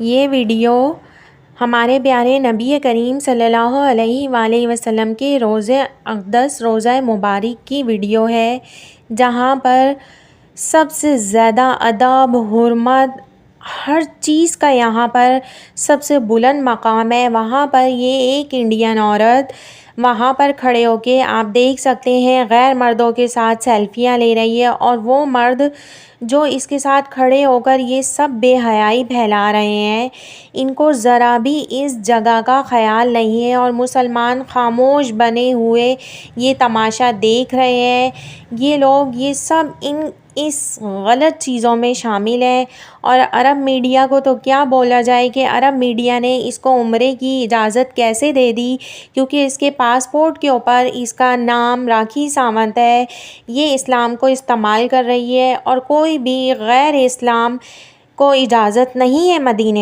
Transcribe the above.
ये वीडियो हमारे प्यारे नबी करीम सल्लल्लाहु अलैहि वसल्लम के रोज़े अक़दस रोज़ा मुबारक की वीडियो है, जहाँ पर सबसे ज़्यादा अदब हुर्मत हर चीज़ का यहाँ पर सबसे बुलंद मकाम है। वहाँ पर ये एक इंडियन औरत वहाँ पर खड़े होके आप देख सकते हैं गैर मर्दों के साथ सेल्फियाँ ले रही है, और वो मर्द जो इसके साथ खड़े होकर ये सब बेहयाई फैला रहे हैं, इनको ज़रा भी इस जगह का ख़याल नहीं है और मुसलमान खामोश बने हुए ये तमाशा देख रहे हैं। ये लोग ये सब इस गलत चीज़ों में शामिल हैं। और अरब मीडिया को तो क्या बोला जाए कि अरब मीडिया ने इसको उम्रे की इजाज़त कैसे दे दी, क्योंकि इसके पासपोर्ट के ऊपर इसका नाम राखी सावंत है। ये इस्लाम को इस्तेमाल कर रही है और कोई भी गैर इस्लाम को इजाज़त नहीं है मदीने